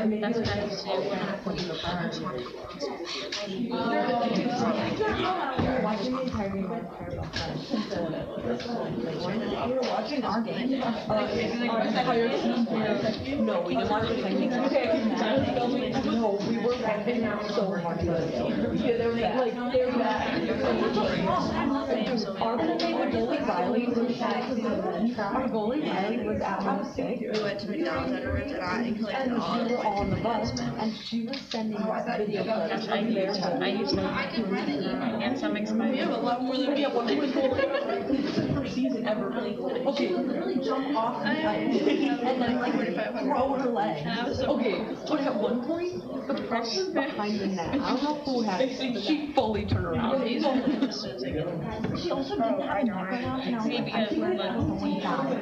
that's what I was saying. Watching the entirety of my entire book. We were watching our game. No, we didn't watch the techniques. No, we were watching so hard. Yeah, they were bad. Our goalie Riley was at home sick. We went to McDonald's afterwards and I And we were all on the bus, and she was sending us video clips I used to and some expired. We have a lot more than her season ever. Okay, literally jump off the ice and then like throw her leg. Okay, but at one point, the person behind the net, I don't know who had it, she fully turned around. She also didn't have a neck right now, and I was like, I think I have someone die.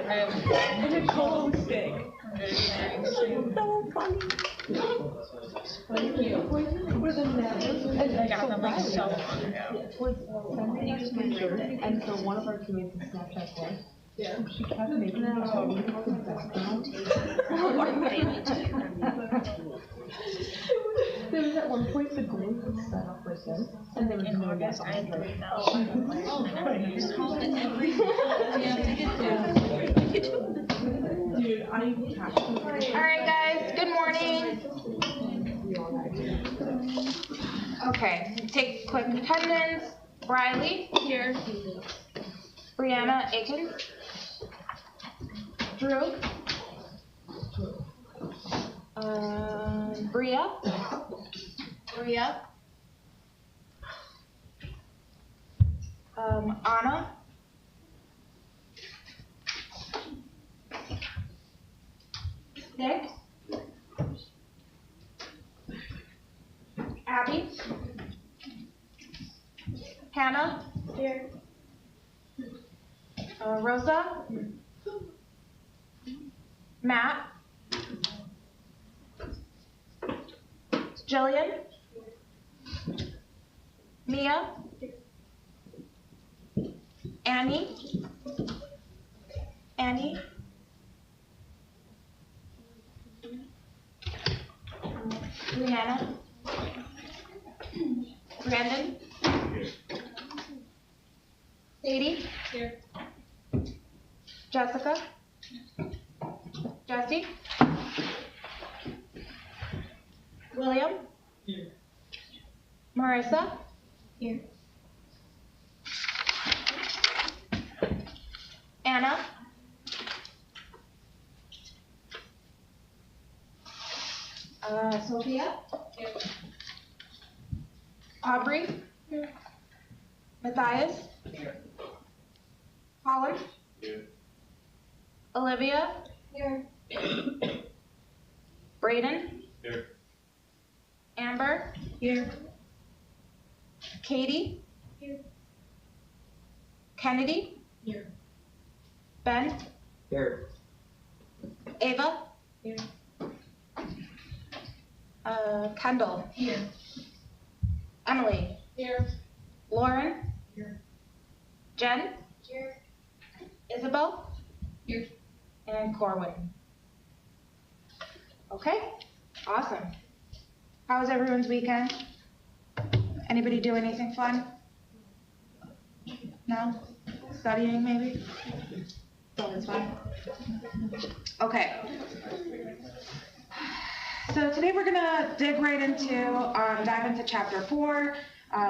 And it's so sick. So funny. Thank you. With a net. And so was sending us and so one of our teammates in Snapchat said, she kept making me There was at one point the goalie was set up for sin, and there was no August, I had 3,000. Dude, Alright guys, good morning. Okay, take quick attendance. Riley, here. Brianna Aikens. Drew. Bria. Anna. Nick. Abby. Hannah. Here. Rosa. Matt. Jillian. Mia. Annie. Brianna. Brandon. Sadie. Here. Jessica. Jesse. William. Here. Marissa. Here. Anna. Sophia. Here. Aubrey. Here. Matthias. Here. Colin. Here. Olivia. Here. Braden. Here. Amber. Here. Katie. Here. Kennedy. Here. Ben. Here. Ava. Here. Kendall. Here. Emily. Here. Lauren. Here. Jen. Here. Isabel. Here. And Corwin. Okay, awesome. How was everyone's weekend? Anybody do anything fun? No? Studying maybe? So it's fun. Okay. So today we're gonna dig right into, dive into chapter 4.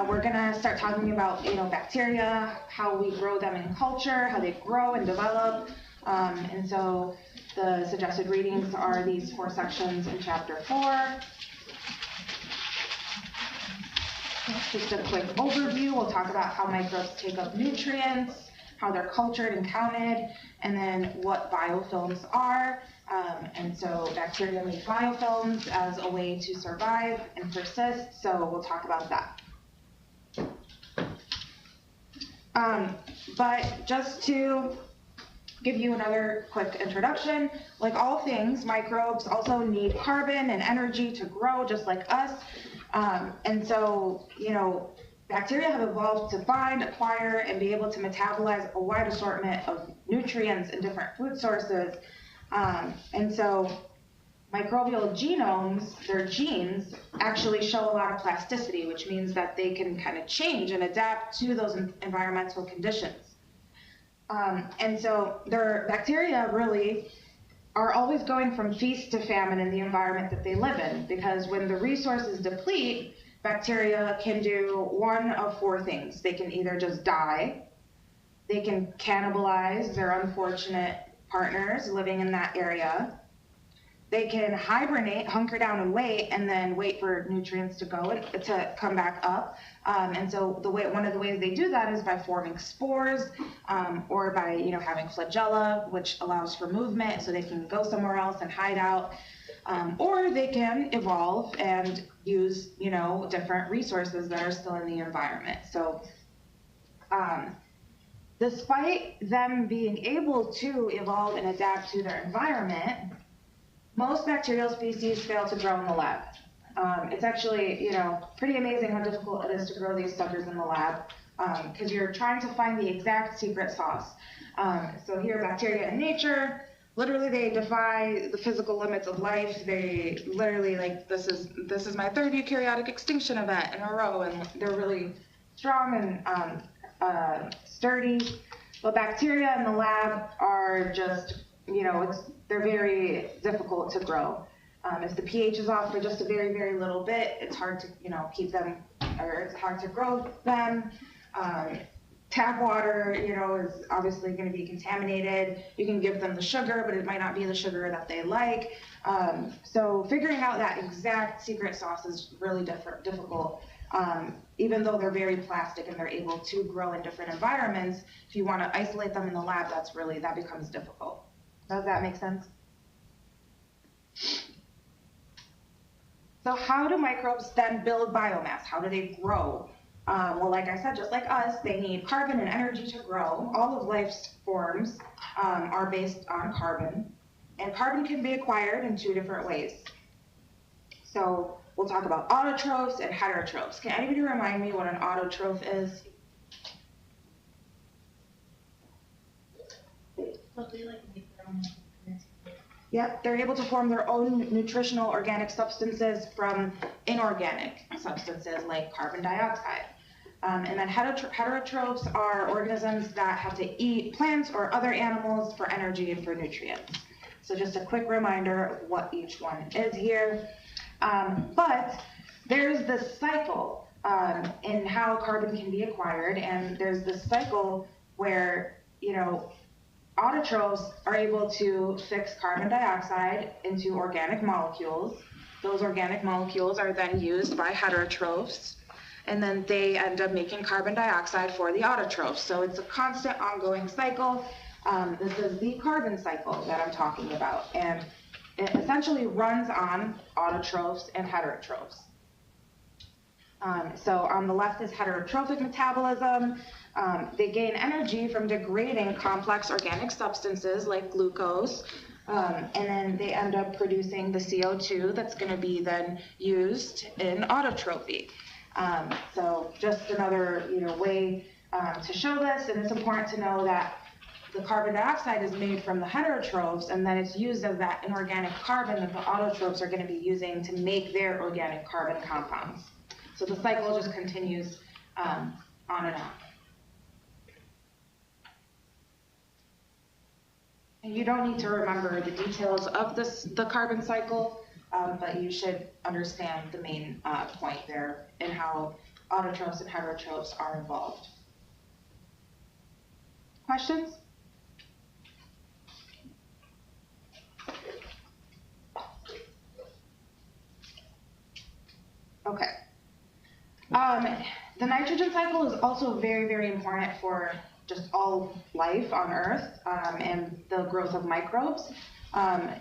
We're gonna start talking about, bacteria, how we grow them in culture, how they grow and develop. And so the suggested readings are these 4 sections in chapter 4. Just a quick overview. We'll talk about how microbes take up nutrients, how they're cultured and counted, and then what biofilms are. And so bacteria make biofilms as a way to survive and persist. So we'll talk about that. But just to give you another quick introduction, like all things, microbes also need carbon and energy to grow just like us. And so, bacteria have evolved to find, acquire, and be able to metabolize a wide assortment of nutrients and different food sources. And so microbial genomes, their genes, actually show a lot of plasticity, which means that they can kind of change and adapt to those environmental conditions. And so their bacteria really are always going from feast to famine in the environment that they live in, because when the resources deplete, bacteria can do one of four things. They can either just die, they can cannibalize their unfortunate partners living in that area, they can hibernate, hunker down and then wait for nutrients to to come back up. And so one of the ways they do that is by forming spores, or by having flagella, which allows for movement, so they can go somewhere else and hide out. Or they can evolve and use different resources that are still in the environment. So despite them being able to evolve and adapt to their environment, most bacterial species fail to grow in the lab. It's actually, pretty amazing how difficult it is to grow these suckers in the lab, because you're trying to find the exact secret sauce. So here, bacteria in nature, literally they defy the physical limits of life. They literally, this is my third eukaryotic extinction event in a row, and they're really strong and sturdy. But bacteria in the lab are just, they're very difficult to grow. If the pH is off for just a very, very little bit, it's hard to, keep them, or it's hard to grow them. Tap water, is obviously going to be contaminated. You can give them the sugar, but it might not be the sugar that they like. So figuring out that exact secret sauce is really difficult. Even though they're very plastic and they're able to grow in different environments, if you want to isolate them in the lab, that becomes difficult. Does that make sense? So how do microbes then build biomass? How do they grow? Well, like I said, just like us, they need carbon and energy to grow. All of life's forms are based on carbon, and carbon can be acquired in two different ways. So we'll talk about autotrophs and heterotrophs. Can anybody remind me what an autotroph is? Yep, they're able to form their own nutritional organic substances from inorganic substances like carbon dioxide. And then heterotrophs are organisms that have to eat plants or other animals for energy and for nutrients. So just a quick reminder of what each one is here. But there's this cycle in how carbon can be acquired, and there's this cycle where, autotrophs are able to fix carbon dioxide into organic molecules. Those organic molecules are then used by heterotrophs, and then they end up making carbon dioxide for the autotrophs. So it's a constant ongoing cycle. This is the carbon cycle that I'm talking about, and it essentially runs on autotrophs and heterotrophs. So on the left is heterotrophic metabolism. They gain energy from degrading complex organic substances like glucose, and then they end up producing the CO2 that's going to be then used in autotrophy. So just another way to show this, and it's important to know that the carbon dioxide is made from the heterotrophs, and then it's used as that inorganic carbon that the autotrophs are going to be using to make their organic carbon compounds. So the cycle just continues on and on. And you don't need to remember the details of the carbon cycle, but you should understand the main point there and how autotrophs and heterotrophs are involved. Questions? Okay. The nitrogen cycle is also very, very important for just all life on Earth and the growth of microbes.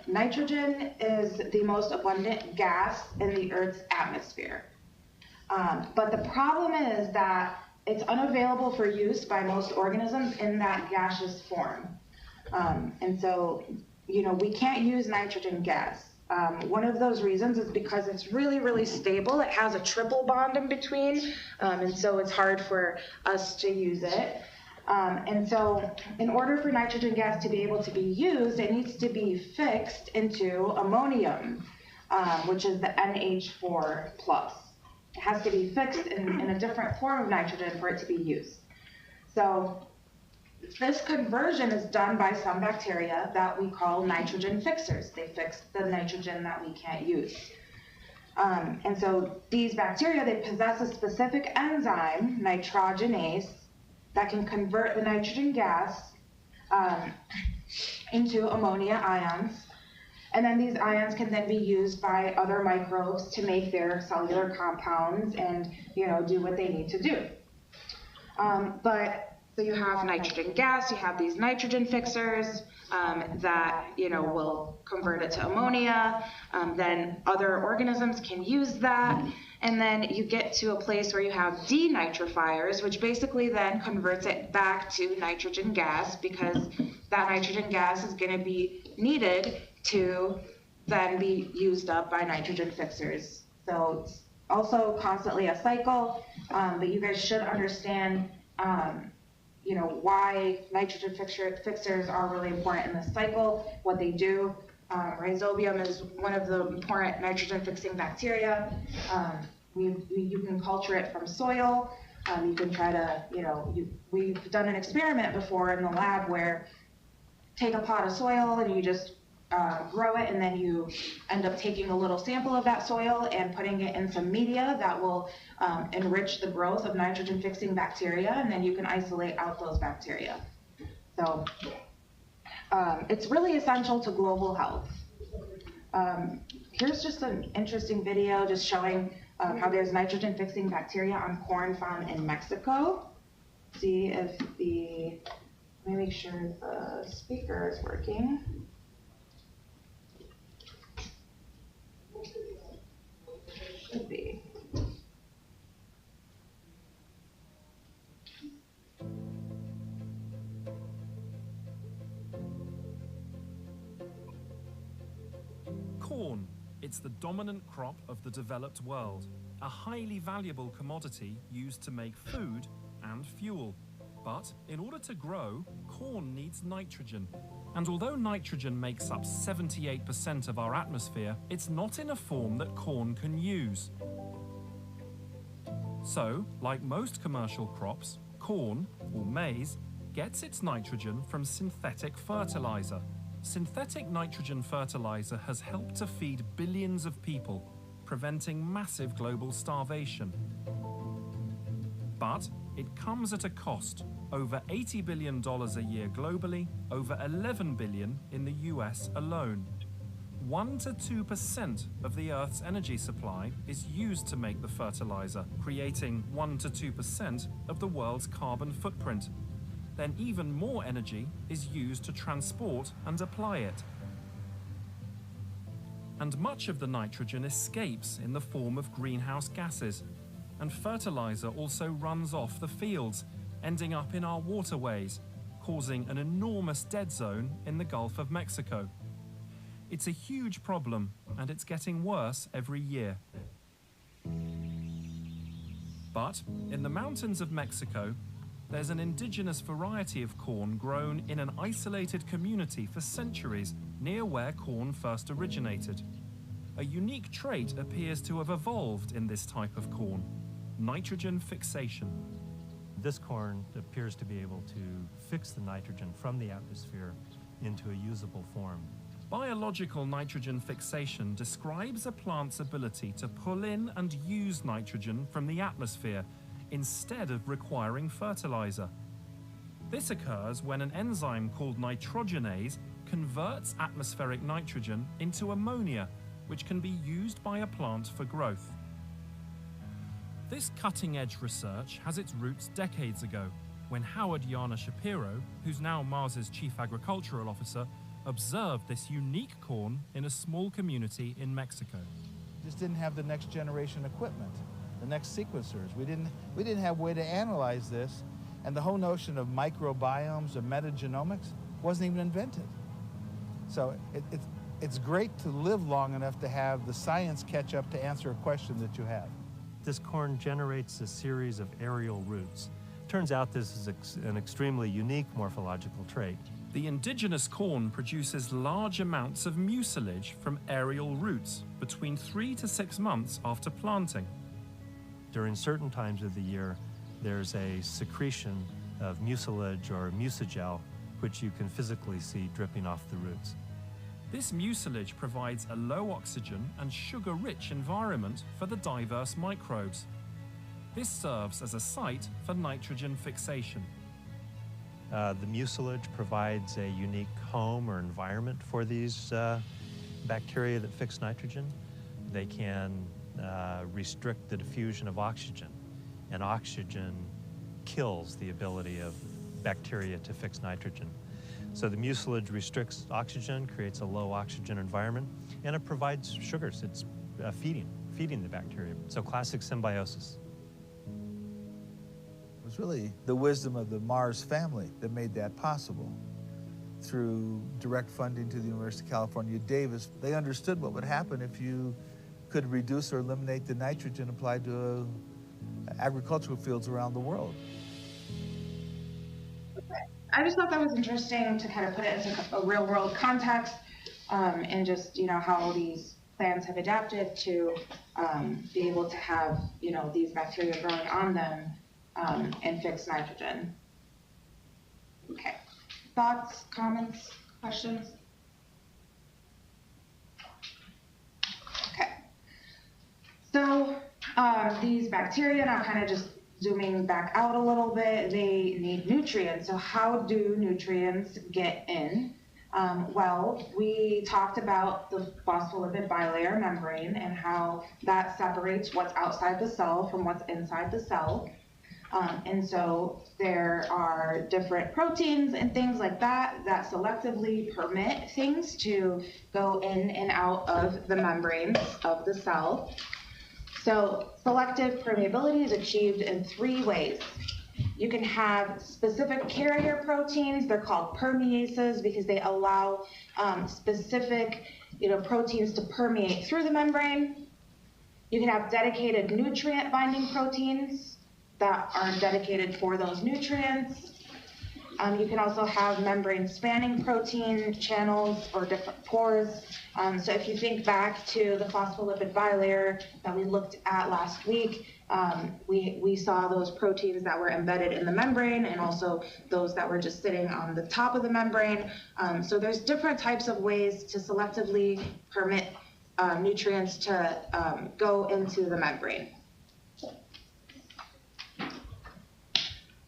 Nitrogen is the most abundant gas in the Earth's atmosphere. But the problem is that it's unavailable for use by most organisms in that gaseous form. And so, we can't use nitrogen gas. One of those reasons is because it's really, really stable. It has a triple bond in between, and so it's hard for us to use it. And so in order for nitrogen gas to be able to be used, it needs to be fixed into ammonium, which is the NH4+. It has to be fixed in a different form of nitrogen for it to be used. So this conversion is done by some bacteria that we call nitrogen fixers. They fix the nitrogen that we can't use. And so these bacteria, they possess a specific enzyme, nitrogenase, that can convert the nitrogen gas into ammonia ions. And then these ions can then be used by other microbes to make their cellular compounds and, do what they need to do. So you have nitrogen gas, you have these nitrogen fixers that, will convert it to ammonia. Then other organisms can use that. And then you get to a place where you have denitrifiers, which basically then converts it back to nitrogen gas, because that nitrogen gas is going to be needed to then be used up by nitrogen fixers. So it's also constantly a cycle, but you guys should understand why nitrogen fixers are really important in this cycle, what they do. Rhizobium is one of the important nitrogen fixing bacteria. You can culture it from soil. You can try to, we've done an experiment before in the lab where take a pot of soil and you just grow it, and then you end up taking a little sample of that soil and putting it in some media that will enrich the growth of nitrogen fixing bacteria, and then you can isolate out those bacteria. So it's really essential to global health. Here's just an interesting video just showing how there's nitrogen fixing bacteria on corn found in Mexico. See if let me make sure the speaker is working. Should be. Corn. It's the dominant crop of the developed world, a highly valuable commodity used to make food and fuel. But in order to grow, corn needs nitrogen. And although nitrogen makes up 78% of our atmosphere, it's not in a form that corn can use. So, like most commercial crops, corn, or maize, gets its nitrogen from synthetic fertilizer. Synthetic nitrogen fertilizer has helped to feed billions of people, preventing massive global starvation. But it comes at a cost. Over $80 billion a year globally, over $11 billion in the US alone. 1 to 2% of the Earth's energy supply is used to make the fertilizer, creating 1 to 2% of the world's carbon footprint. Then even more energy is used to transport and apply it. And much of the nitrogen escapes in the form of greenhouse gases. And fertilizer also runs off the fields, ending up in our waterways, causing an enormous dead zone in the Gulf of Mexico. It's a huge problem, and it's getting worse every year. But in the mountains of Mexico, there's an indigenous variety of corn grown in an isolated community for centuries near where corn first originated. A unique trait appears to have evolved in this type of corn: nitrogen fixation. This corn appears to be able to fix the nitrogen from the atmosphere into a usable form. Biological nitrogen fixation describes a plant's ability to pull in and use nitrogen from the atmosphere instead of requiring fertilizer. This occurs when an enzyme called nitrogenase converts atmospheric nitrogen into ammonia, which can be used by a plant for growth. This cutting-edge research has its roots decades ago, when Howard Yana Shapiro, who's now Mars's chief agricultural officer, observed this unique corn in a small community in Mexico. Just didn't have the next generation equipment, the next sequencers. We didn't have a way to analyze this, and the whole notion of microbiomes or metagenomics wasn't even invented. So it's great to live long enough to have the science catch up to answer a question that you have. This corn generates a series of aerial roots Turns out this is an extremely unique morphological trait. The indigenous corn produces large amounts of mucilage from aerial roots between 3 to 6 months after planting. During certain times of the year, there's a secretion of mucilage or mucigel, which you can physically see dripping off the roots. This mucilage provides a low oxygen and sugar-rich environment for the diverse microbes. This serves as a site for nitrogen fixation. The mucilage provides a unique home or environment for these bacteria that fix nitrogen. They can restrict the diffusion of oxygen, and oxygen kills the ability of bacteria to fix nitrogen. So the mucilage restricts oxygen, creates a low oxygen environment, and it provides sugars. It's feeding the bacteria. So classic symbiosis. It was really the wisdom of the Mars family that made that possible. Through direct funding to the University of California, Davis, they understood what would happen if you could reduce or eliminate the nitrogen applied to agricultural fields around the world. I just thought that was interesting to kind of put it into a real world context, and just, you know, how these plants have adapted to be able to have, you know, these bacteria growing on them and fix nitrogen. Okay. Thoughts, comments, questions? Okay. So these bacteria, now kind of just zooming back out a little bit, they need nutrients. So how do nutrients get in? Well, we talked about the phospholipid bilayer membrane and how that separates what's outside the cell from what's inside the cell. And so there are different proteins and things like that that selectively permit things to go in and out of the membranes of the cell. So selective permeability is achieved in 3 ways. You can have specific carrier proteins. They're called permeases because they allow specific, proteins to permeate through the membrane. You can have dedicated nutrient binding proteins that are dedicated for those nutrients. You can also have membrane spanning protein channels or different pores. So if you think back to the phospholipid bilayer that we looked at last week, we saw those proteins that were embedded in the membrane and also those that were just sitting on the top of the membrane. So there's different types of ways to selectively permit nutrients to go into the membrane.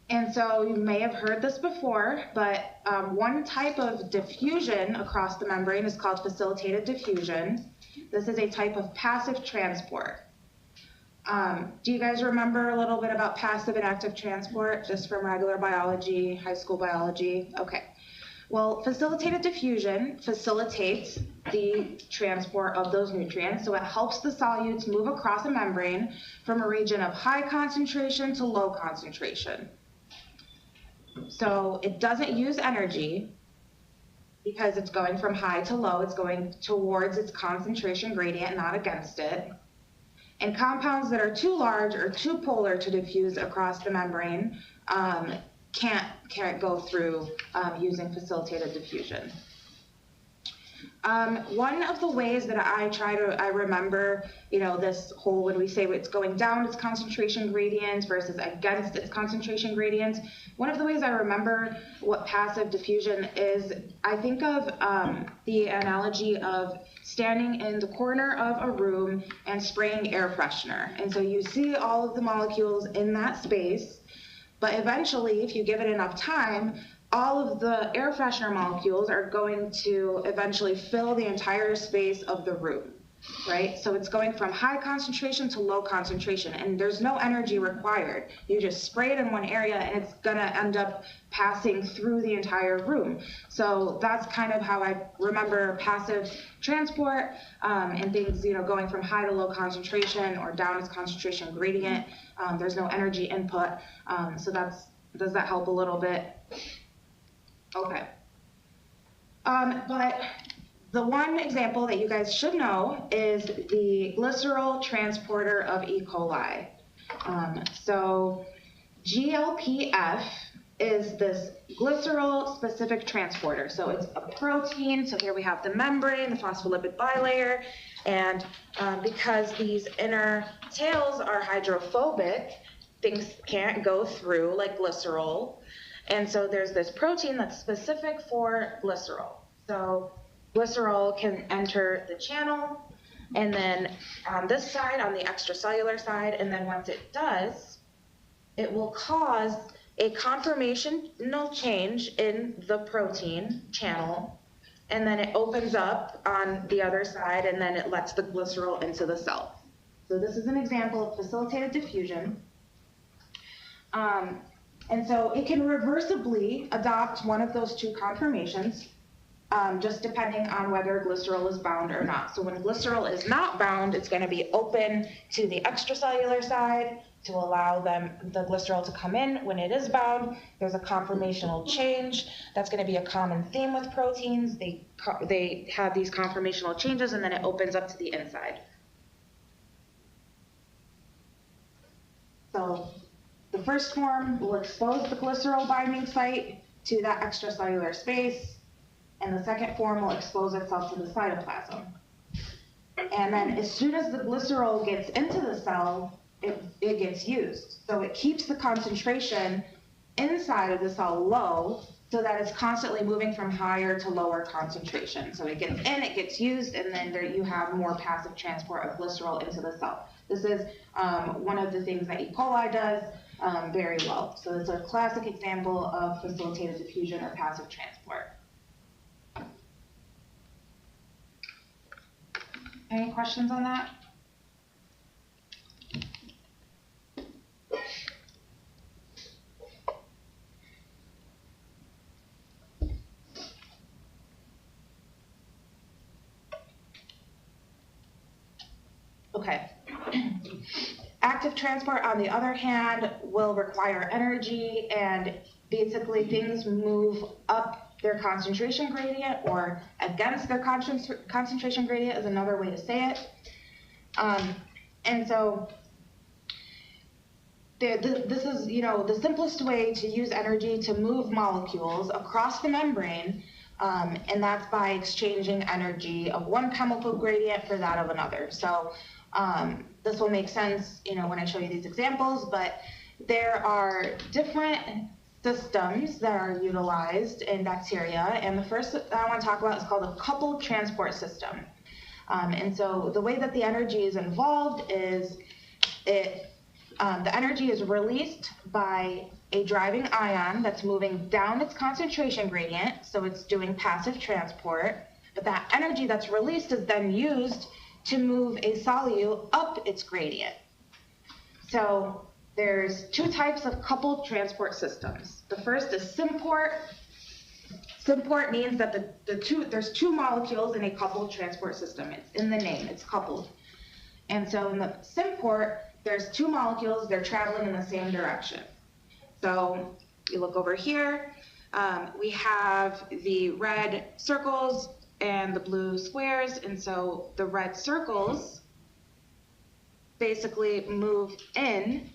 And so you may have heard this before, but one type of diffusion across the membrane is called facilitated diffusion. This is a type of passive transport. Do you guys remember a little bit about passive and active transport, just from regular biology, high school biology? Okay. Well, facilitated diffusion facilitates the transport of those nutrients, so it helps the solutes move across a membrane from a region of high concentration to low concentration. So it doesn't use energy because it's going from high to low. It's going towards its concentration gradient, not against it. And compounds that are too large or too polar to diffuse across the membrane can't go through using facilitated diffusion. One of the ways that I remember, this whole, when we say it's going down its concentration gradient versus against its concentration gradient, one of the ways I remember what passive diffusion is, I think of the analogy of standing in the corner of a room and spraying air freshener. And so you see all of the molecules in that space, but eventually, if you give it enough time, all of the air freshener molecules are going to eventually fill the entire space of the room, right? So it's going from high concentration to low concentration, and there's no energy required. You just spray it in one area, and it's gonna end up passing through the entire room. So that's kind of how I remember passive transport and things, going from high to low concentration or down its concentration gradient. There's no energy input. So does that help a little bit? Okay. But the one example that you guys should know is the glycerol transporter of E. coli. So GLPF is this glycerol-specific transporter. So it's a protein. So here we have the membrane, the phospholipid bilayer, and because these inner tails are hydrophobic, things can't go through like glycerol. And so there's this protein that's specific for glycerol. So glycerol can enter the channel, and then on this side, on the extracellular side, and then once it does, it will cause a conformational change in the protein channel, and then it opens up on the other side, and then it lets the glycerol into the cell. So this is an example of facilitated diffusion. And so it can reversibly adopt one of those two conformations, just depending on whether glycerol is bound or not. So when glycerol is not bound, it's going to be open to the extracellular side to allow the glycerol to come in. When it is bound, there's a conformational change. That's going to be a common theme with proteins. They have these conformational changes, and then it opens up to the inside. So the first form will expose the glycerol binding site to that extracellular space, and the second form will expose itself to the cytoplasm. And then as soon as the glycerol gets into the cell, it gets used. So it keeps the concentration inside of the cell low so that it's constantly moving from higher to lower concentration. So it gets in, it gets used, and then you have more passive transport of glycerol into the cell. This is one of the things that E. coli does very well. So it's a classic example of facilitated diffusion or passive transport. Any questions on that? Okay. Active transport, on the other hand, will require energy, and basically things move up their concentration gradient or against their concentration gradient is another way to say it. And so this is, the simplest way to use energy to move molecules across the membrane, and that's by exchanging energy of one chemical gradient for that of another. So this will make sense, when I show you these examples, but there are different systems that are utilized in bacteria, and the first that I want to talk about is called a coupled transport system. And so the way that the energy is involved is the energy is released by a driving ion that's moving down its concentration gradient, so it's doing passive transport, but that energy that's released is then used to move a solute up its gradient. So there's two types of coupled transport systems. The first is symport. Symport means that there's two molecules in a coupled transport system. It's in the name, it's coupled. And so in the symport, there's two molecules, they're traveling in the same direction. So you look over here, we have the red circles and the blue squares, and so the red circles basically move in,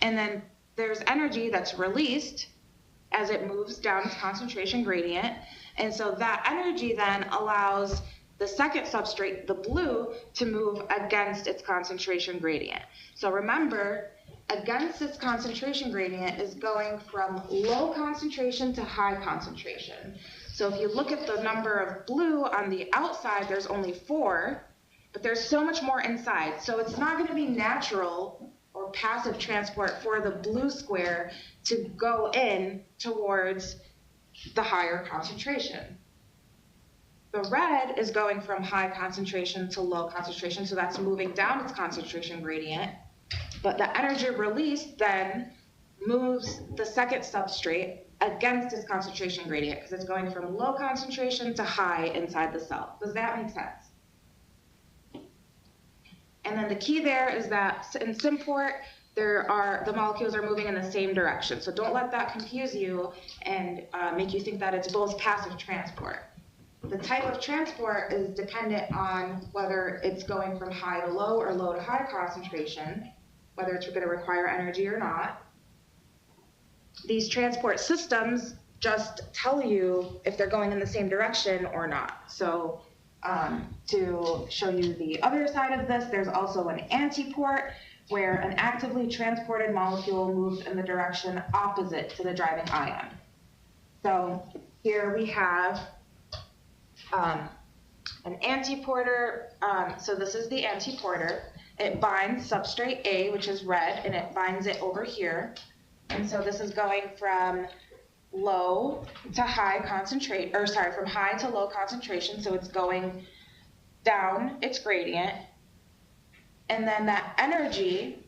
and then there's energy that's released as it moves down its concentration gradient, and so that energy then allows the second substrate, the blue, to move against its concentration gradient. So remember, against its concentration gradient is going from low concentration to high concentration. So if you look at the number of blue on the outside, there's only 4, but there's so much more inside. So it's not going to be natural or passive transport for the blue square to go in towards the higher concentration. The red is going from high concentration to low concentration, so that's moving down its concentration gradient. But the energy released then moves the second substrate against its concentration gradient because it's going from low concentration to high inside the cell. Does that make sense? And then the key there is that in symport, the molecules are moving in the same direction. So don't let that confuse you and make you think that it's both passive transport. The type of transport is dependent on whether it's going from high to low or low to high concentration, whether it's going to require energy or not. these transport systems just tell you if they're going in the same direction or not. So to show you the other side of this, there's also an antiport, where an actively transported molecule moves in the direction opposite to the driving ion. So here we have an antiporter. So this is the antiporter. It binds substrate A, which is red, and it binds it over here. And so this is going from low to high concentrate, or sorry, from high to low concentration. So it's going down its gradient. And then that energy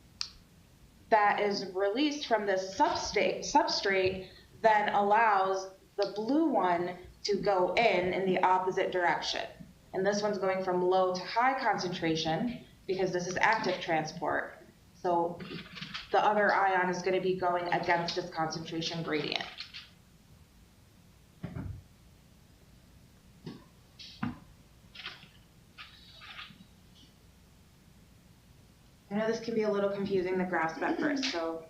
that is released from this substrate then allows the blue one to go in the opposite direction. And this one's going from low to high concentration because this is active transport. So the other ion is going to be going against its concentration gradient. I know this can be a little confusing to grasp at first, so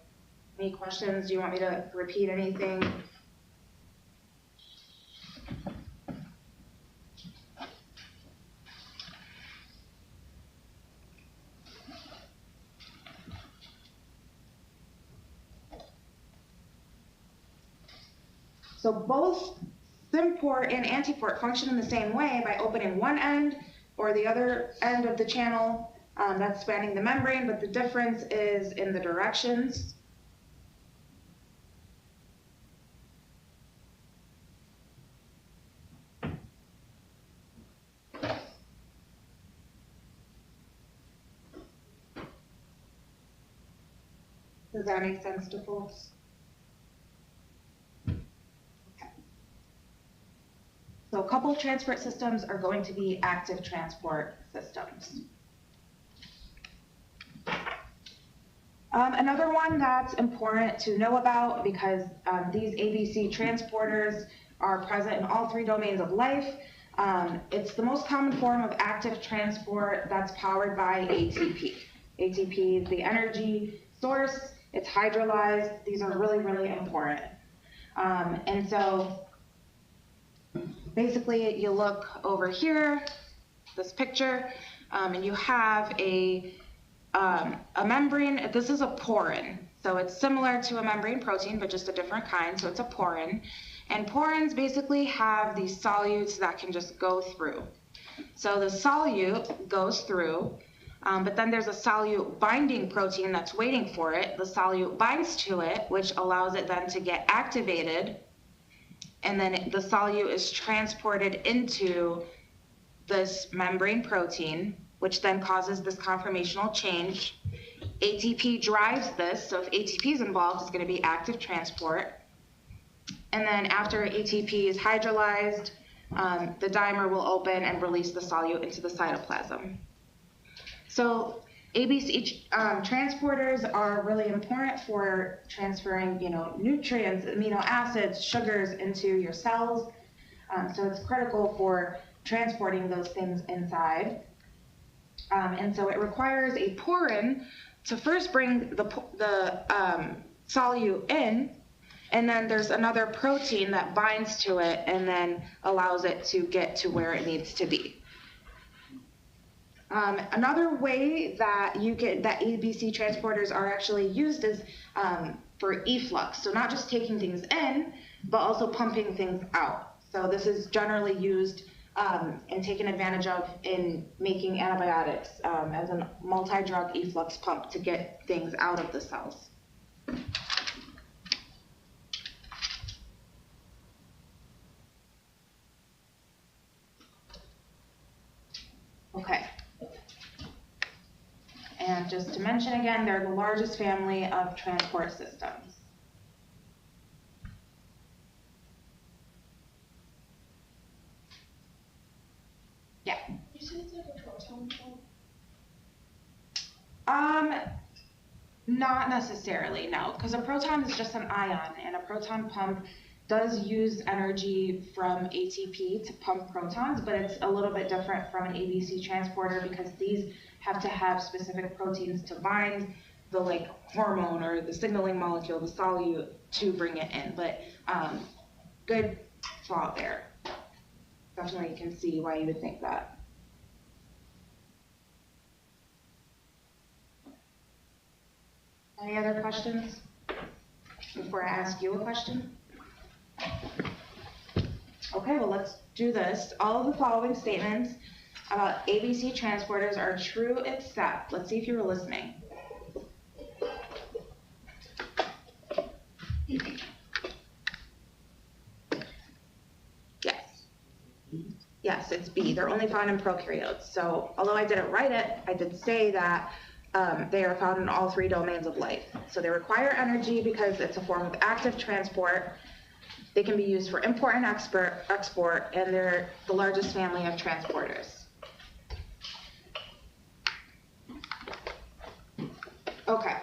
any questions? Do you want me to repeat anything? So both symport and antiport function in the same way by opening one end or the other end of the channel that's spanning the membrane, but the difference is in the directions. Does that make sense to folks? Okay. So a couple of transport systems are going to be active transport systems. Another one that's important to know about, because these ABC transporters are present in all three domains of life. It's the most common form of active transport that's powered by ATP. ATP is the energy source. It's hydrolyzed. These are really, really important. And so basically you look over here, this picture, and you have a membrane. This is a porin. So it's similar to a membrane protein, but just a different kind. So it's a porin. And porins basically have these solutes that can just go through. So the solute goes through, but then there's a solute binding protein that's waiting for it. The solute binds to it, which allows it then to get activated. And then the solute is transported into this membrane protein, which then causes this conformational change. ATP drives this, so if ATP is involved, it's going to be active transport. And then after ATP is hydrolyzed, the dimer will open and release the solute into the cytoplasm. So ABC transporters are really important for transferring, nutrients, amino acids, sugars into your cells. So it's critical for transporting those things inside. And so it requires a porin to first bring the solute in, and then there's another protein that binds to it and then allows it to get to where it needs to be. Another way that that ABC transporters are actually used is for efflux. So not just taking things in, but also pumping things out. So this is generally used and taken advantage of in making antibiotics as a multi-drug efflux pump to get things out of the cells. Okay. And just to mention again, they're the largest family of transport systems. Yeah. You said it's like a proton pump? Not necessarily, no, because a proton is just an ion, and a proton pump does use energy from ATP to pump protons, but it's a little bit different from an ABC transporter because these have to have specific proteins to bind the like hormone or the signaling molecule, the solute, to bring it in. But good thought there. Definitely you can see why you would think that. Any other questions before I ask you a question? Okay, well, let's do this. All of the following statements about ABC transporters are true except, let's see if you were listening. Yes. Yes, it's B. They're only found in prokaryotes. So although I didn't write it, I did say that they are found in all three domains of life. So they require energy because it's a form of active transport. They can be used for import and export, and they're the largest family of transporters. Okay.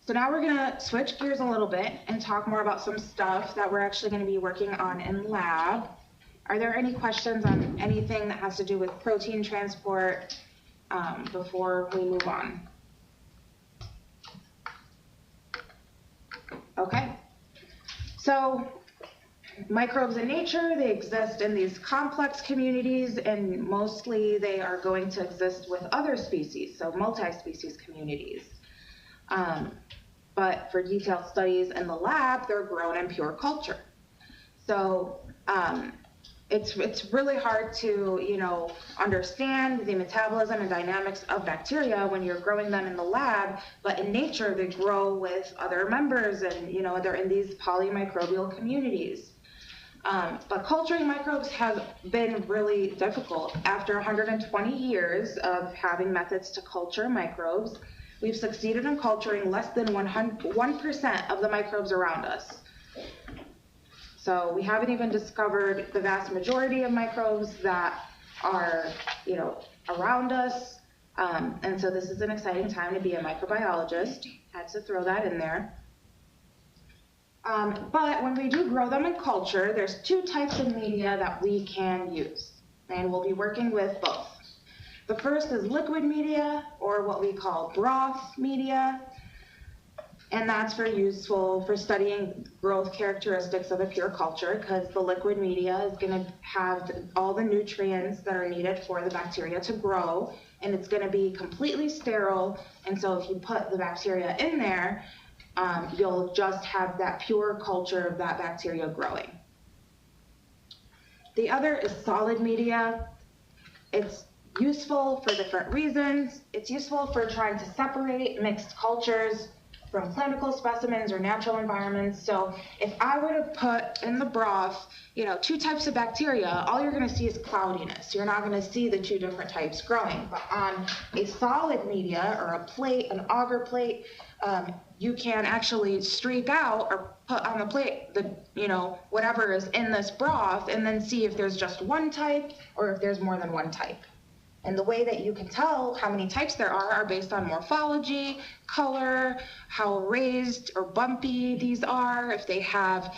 So now we're gonna switch gears a little bit and talk more about some stuff that we're actually gonna be working on in lab. Are there any questions on anything that has to do with protein transport before we move on? Okay. So microbes in nature, they exist in these complex communities, and mostly they are going to exist with other species, so multi-species communities. But for detailed studies in the lab, they're grown in pure culture. So it's really hard to, understand the metabolism and dynamics of bacteria when you're growing them in the lab, but in nature, they grow with other members, and, they're in these polymicrobial communities. But culturing microbes has been really difficult. After 120 years of having methods to culture microbes, we've succeeded in culturing less than 1% of the microbes around us. So we haven't even discovered the vast majority of microbes that are, around us. And so this is an exciting time to be a microbiologist. Had to throw that in there. But when we do grow them in culture, there's two types of media that we can use. And we'll be working with both. The first is liquid media, or what we call broth media. And that's useful for studying growth characteristics of a pure culture, because the liquid media is going to have all the nutrients that are needed for the bacteria to grow, and it's going to be completely sterile. And so if you put the bacteria in there, you'll just have that pure culture of that bacteria growing. The other is solid media. It's useful for different reasons. It's useful for trying to separate mixed cultures from clinical specimens or natural environments. So if I were to put in the broth, two types of bacteria, all you're going to see is cloudiness. You're not going to see the two different types growing. But on a solid media, or a plate, an agar plate, you can actually streak out or put on the plate whatever is in this broth, and then see if there's just one type or if there's more than one type. And the way that you can tell how many types there are based on morphology, color, how raised or bumpy these are, if they have,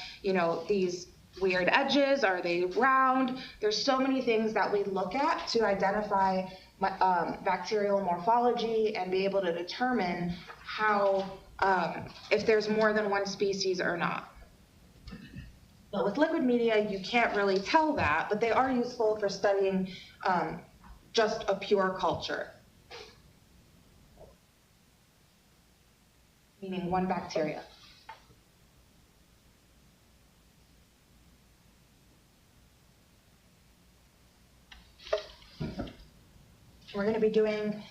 these weird edges, are they round? There's so many things that we look at to identify bacterial morphology and be able to determine how, if there's more than one species or not. But with liquid media, you can't really tell that, but they are useful for studying just a pure culture, meaning one bacteria. We're going to be doing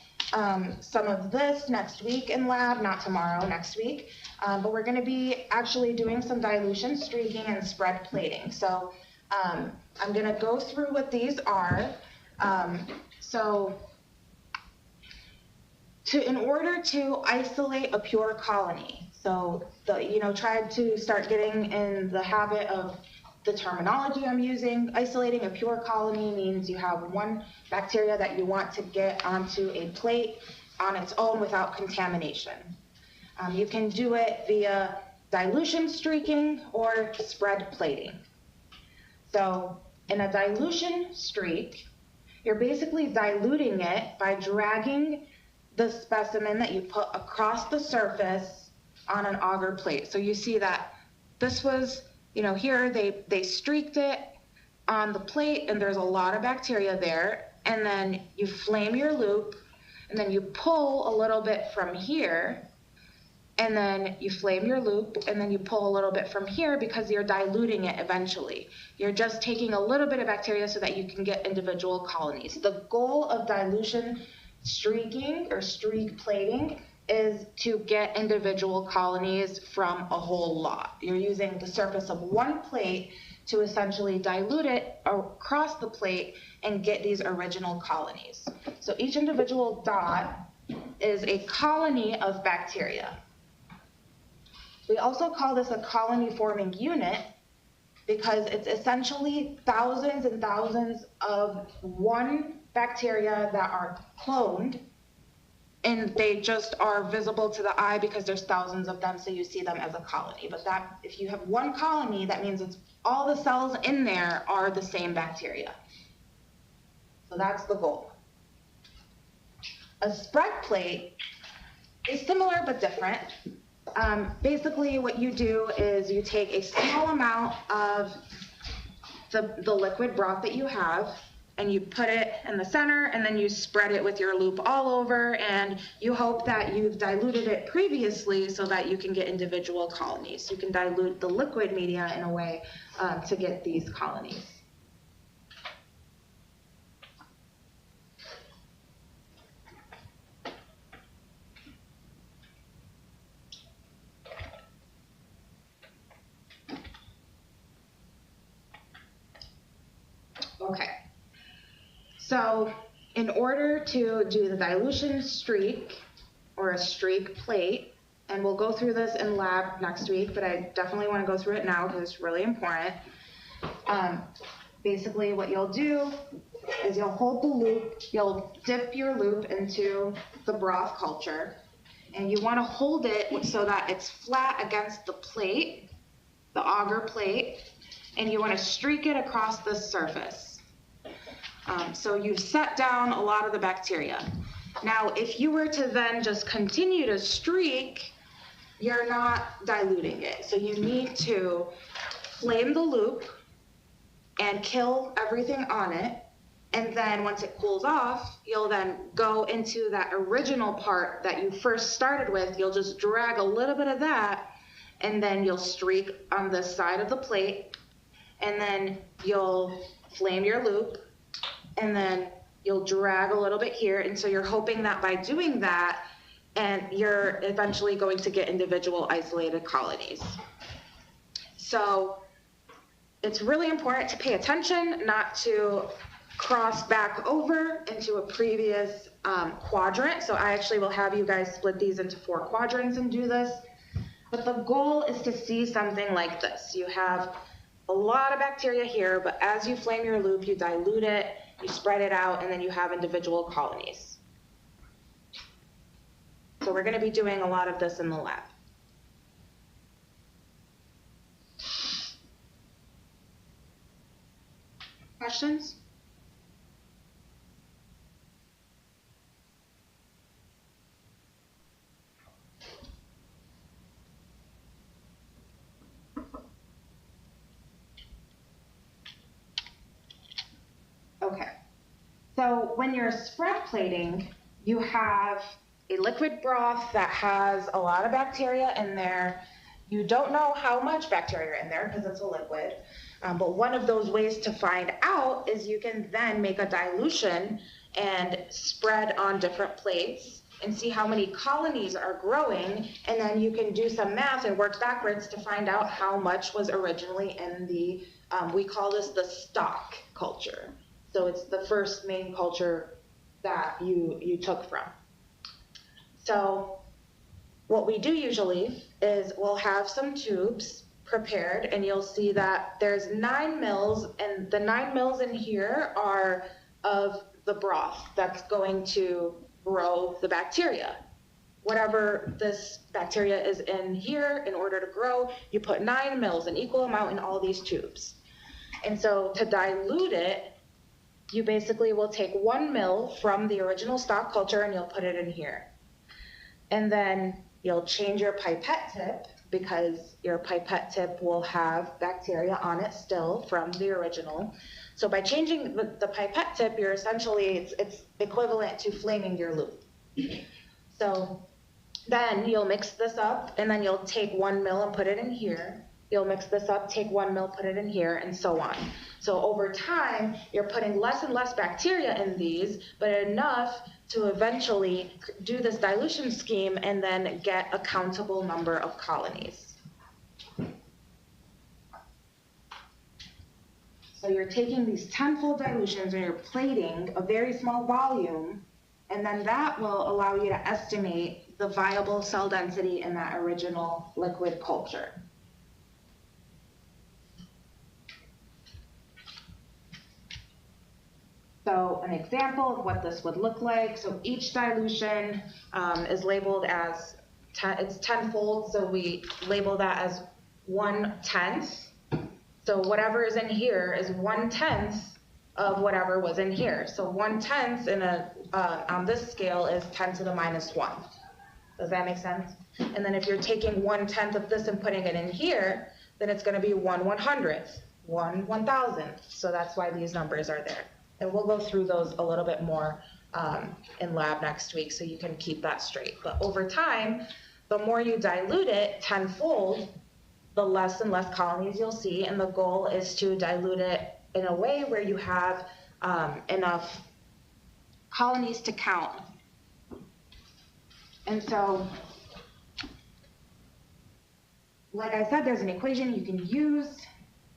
some of this next week in lab, not tomorrow, next week, but we're going to be actually doing some dilution streaking and spread plating. So I'm going to go through what these are. So in order to isolate a pure colony, so try to start getting in the habit of the terminology I'm using. Isolating a pure colony means you have one bacteria that you want to get onto a plate on its own without contamination. You can do it via dilution streaking or spread plating. So in a dilution streak, you're basically diluting it by dragging the specimen that you put across the surface on an agar plate. So you see that this was, here they streaked it on the plate and there's a lot of bacteria there, and then you flame your loop and then you pull a little bit from here, and then you flame your loop and then you pull a little bit from here because you're diluting it eventually. You're just taking a little bit of bacteria so that you can get individual colonies. The goal of dilution streaking or streak plating is to get individual colonies from a whole lot. You're using the surface of one plate to essentially dilute it across the plate and get these original colonies. So each individual dot is a colony of bacteria. We also call this a colony forming unit because it's essentially thousands and thousands of one bacteria that are cloned, and they just are visible to the eye because there's thousands of them, so you see them as a colony. But that, if you have one colony, that means it's all the cells in there are the same bacteria. So that's the goal. A spread plate is similar but different. Basically what you do is you take a small amount of the liquid broth that you have and you put it in the center, and then you spread it with your loop all over, and you hope that you've diluted it previously so that you can get individual colonies. You can dilute the liquid media in a way to get these colonies. Okay. So in order to do the dilution streak or a streak plate, and we'll go through this in lab next week, but I definitely want to go through it now because it's really important. Basically what you'll do is you'll hold the loop, you'll dip your loop into the broth culture, and you want to hold it so that it's flat against the plate, the agar plate, and you want to streak it across the surface. So you've set down a lot of the bacteria. Now, if you were to then just continue to streak, you're not diluting it. So you need to flame the loop and kill everything on it. And then once it cools off, you'll then go into that original part that you first started with. You'll just drag a little bit of that, and then you'll streak on the side of the plate, and then you'll flame your loop, and then you'll drag a little bit here. And so you're hoping that by doing that, and you're eventually going to get individual isolated colonies. So it's really important to pay attention, not to cross back over into a previous quadrant. So I actually will have you guys split these into 4 quadrants and do this. But the goal is to see something like this. You have a lot of bacteria here, but as you flame your loop, you dilute it, you spread it out, and then you have individual colonies. So we're going to be doing a lot of this in the lab. Questions? Okay, so when you're spread plating, you have a liquid broth that has a lot of bacteria in there. You don't know how much bacteria in there because it's a liquid, but one of those ways to find out is you can then make a dilution and spread on different plates and see how many colonies are growing, and then you can do some math and work backwards to find out how much was originally in the, we call this the stock culture. So it's the first main culture that you took from. So what we do usually is we'll have some tubes prepared, and you'll see that there's 9 mils, and the 9 mils in here are of the broth that's going to grow the bacteria. Whatever this bacteria is in here, in order to grow, you put 9 mils, an equal amount in all these tubes. And so to dilute it, you basically will take 1 ml from the original stock culture and you'll put it in here. And then you'll change your pipette tip, because your pipette tip will have bacteria on it still from the original. So by changing the pipette tip, you're essentially, it's equivalent to flaming your loop. So then you'll mix this up, and then you'll take 1 ml and put it in here. You'll mix this up, take 1 ml, put it in here, and so on. So over time, you're putting less and less bacteria in these, but enough to eventually do this dilution scheme and then get a countable number of colonies. So you're taking these tenfold dilutions and you're plating a very small volume, and then that will allow you to estimate the viable cell density in that original liquid culture. So an example of what this would look like. So each dilution is labeled as, it's tenfold, so we label that as 1/10. So whatever is in here is 1/10 of whatever was in here. So 1/10 in on this scale is 10 to the minus 1. Does that make sense? And then if you're taking 1/10 of this and putting it in here, then it's going to be 1/100th, 1/1000th. So that's why these numbers are there. And we'll go through those a little bit more in lab next week, so you can keep that straight. But over time, the more you dilute it tenfold, the less and less colonies you'll see. And the goal is to dilute it in a way where you have enough colonies to count. And so, like I said, there's an equation you can use.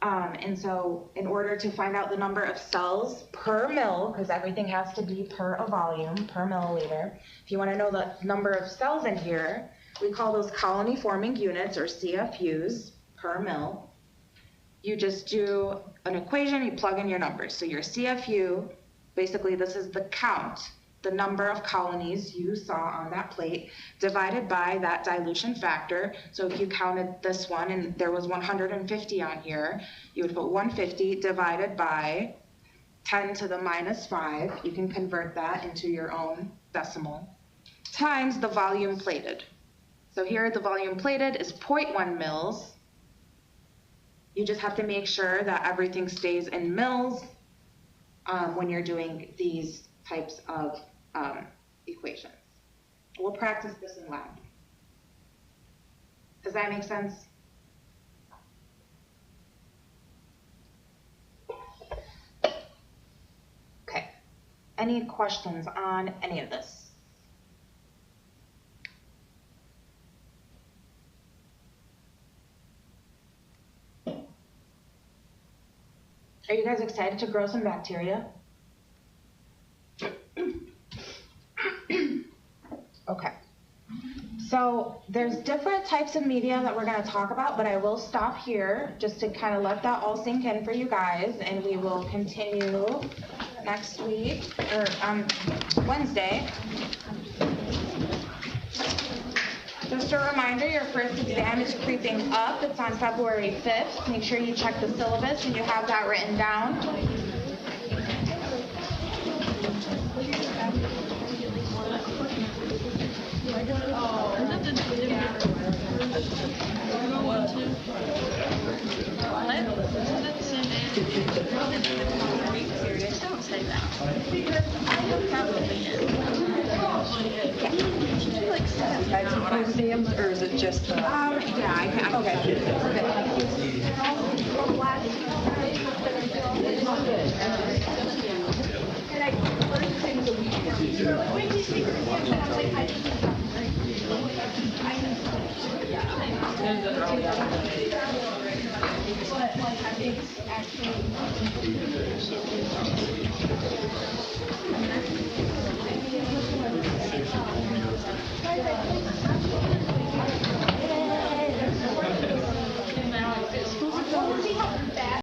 And so in order to find out the number of cells per mil, because everything has to be per a volume, per milliliter, if you want to know the number of cells in here, we call those colony forming units, or CFUs, per mil. You just do an equation, you plug in your numbers. So your CFU, basically this is the count, the number of colonies you saw on that plate, divided by that dilution factor. So if you counted this one and there was 150 on here, you would put 150 divided by 10 to the minus 5. You can convert that into your own decimal, times the volume plated. So here the volume plated is 0.1 mils. You just have to make sure that everything stays in mils when you're doing these types of equations. We'll practice this in lab. Does that make sense? Okay. Any questions on any of this? Are you guys excited to grow some bacteria? Okay. So there's different types of media that we're going to talk about, but I will stop here just to kind of let that all sink in for you guys, and we will continue next week, or on Wednesday. Just a reminder, your first exam is creeping up. It's on February 5th. Make sure you check the syllabus and you have that written down. Don't say that. I have probably Exams, or is it just? Yeah, I can. Okay.